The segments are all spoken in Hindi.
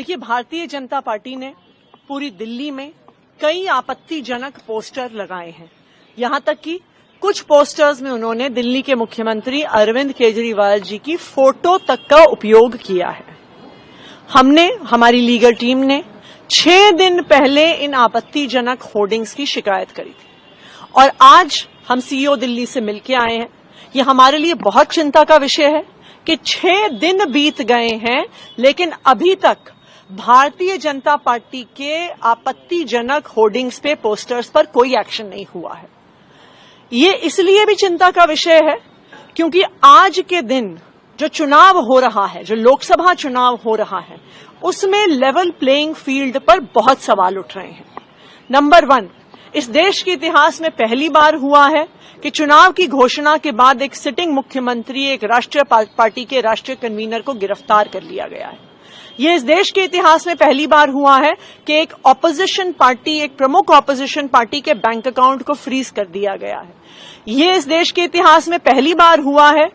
देखिए, भारतीय जनता पार्टी ने पूरी दिल्ली में कई आपत्तिजनक पोस्टर लगाए हैं। यहां तक कि कुछ पोस्टर्स में उन्होंने दिल्ली के मुख्यमंत्री अरविंद केजरीवाल जी की फोटो तक का उपयोग किया है। हमारी लीगल टीम ने 6 दिन पहले इन आपत्तिजनक होर्डिंग्स की शिकायत करी थी और आज हम सीईओ दिल्ली से मिलकर आए हैं। ये हमारे लिए बहुत चिंता का विषय है कि 6 दिन बीत गए हैं लेकिन अभी तक भारतीय जनता पार्टी के आपत्तिजनक होर्डिंग्स पे, पोस्टर्स पर कोई एक्शन नहीं हुआ है। ये इसलिए भी चिंता का विषय है क्योंकि आज के दिन जो चुनाव हो रहा है, जो लोकसभा चुनाव हो रहा है, उसमें लेवल प्लेइंग फील्ड पर बहुत सवाल उठ रहे हैं। नंबर 1, इस देश के इतिहास में पहली बार हुआ है कि चुनाव की घोषणा के बाद एक सिटिंग मुख्यमंत्री, एक राष्ट्रीय पार्टी के राष्ट्रीय कन्वीनर को गिरफ्तार कर लिया गया है। ये इस देश के इतिहास में पहली बार हुआ है कि एक ऑपोजिशन पार्टी, एक प्रमुख ऑपोजिशन पार्टी के बैंक अकाउंट को फ्रीज कर दिया गया है। ये इस देश के इतिहास में पहली बार हुआ है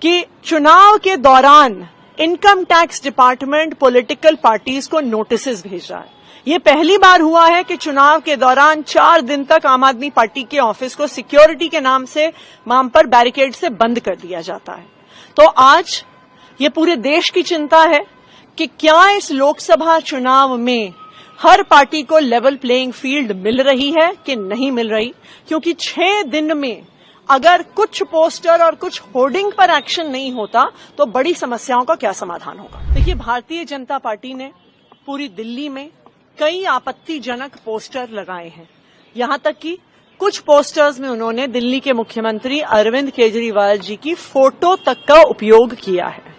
कि चुनाव के दौरान income tax department political parties को नोटिस भेज रहा है। ये पहली बार हुआ है कि चुनाव के दौरान 4 दिन तक आम आदमी पार्टी के ऑफिस को सिक्योरिटी के नाम पर बैरिकेड से बंद कर दिया जाता है। तो आज ये पूरे देश की चिंता है कि क्या इस लोकसभा चुनाव में हर पार्टी को लेवल प्लेइंग फील्ड मिल रही है कि नहीं मिल रही, क्योंकि 6 दिन में अगर कुछ पोस्टर और कुछ होर्डिंग पर एक्शन नहीं होता तो बड़ी समस्याओं का क्या समाधान होगा। देखिए, भारतीय जनता पार्टी ने पूरी दिल्ली में कई आपत्तिजनक पोस्टर लगाए हैं। यहां तक कि कुछ पोस्टर्स में उन्होंने दिल्ली के मुख्यमंत्री अरविंद केजरीवाल जी की फोटो तक का उपयोग किया है।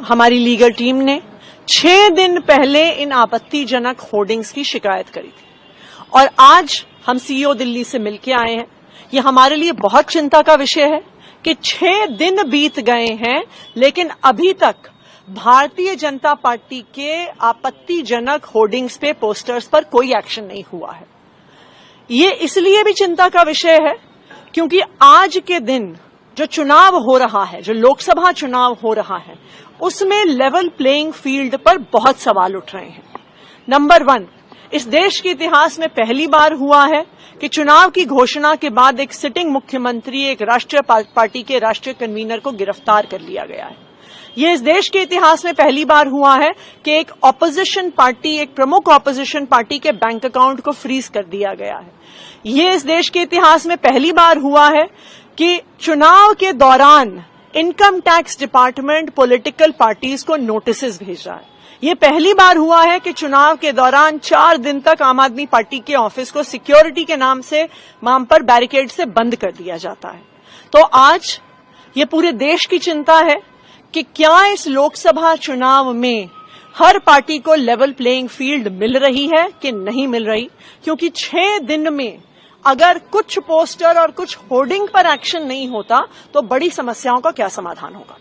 हमारी लीगल टीम ने 6 दिन पहले इन आपत्तिजनक होर्डिंग्स की शिकायत करी थी और आज हम सीईओ दिल्ली से मिलकर आए हैं। ये हमारे लिए बहुत चिंता का विषय है कि 6 दिन बीत गए हैं लेकिन अभी तक भारतीय जनता पार्टी के आपत्तिजनक होर्डिंग्स पे, पोस्टर्स पर कोई एक्शन नहीं हुआ है। ये इसलिए भी चिंता का विषय है क्योंकि आज के दिन जो चुनाव हो रहा है, जो लोकसभा चुनाव हो रहा है, उसमें लेवल प्लेइंग फील्ड पर बहुत सवाल उठ रहे हैं। नंबर 1, इस देश के इतिहास में पहली बार हुआ है कि चुनाव की घोषणा के बाद एक सिटिंग मुख्यमंत्री, एक राष्ट्रीय पार्टी के राष्ट्रीय कन्वीनर को गिरफ्तार कर लिया गया है। ये इस देश के इतिहास में पहली बार हुआ है कि एक ऑपोजिशन पार्टी, एक प्रमुख ऑपोजिशन पार्टी के बैंक अकाउंट को फ्रीज कर दिया गया है। ये इस देश के इतिहास में पहली बार हुआ है कि चुनाव के दौरान income tax department political parties को नोटिस भेज रहा है। ये पहली बार हुआ है कि चुनाव के दौरान 4 दिन तक आम आदमी पार्टी के ऑफिस को सिक्योरिटी के नाम पर बैरिकेड से बंद कर दिया जाता है। तो आज ये पूरे देश की चिंता है कि क्या इस लोकसभा चुनाव में हर पार्टी को लेवल प्लेइंग फील्ड मिल रही है कि नहीं मिल रही, क्योंकि 6 दिन में अगर कुछ पोस्टर और कुछ होर्डिंग पर एक्शन नहीं होता तो बड़ी समस्याओं का क्या समाधान होगा।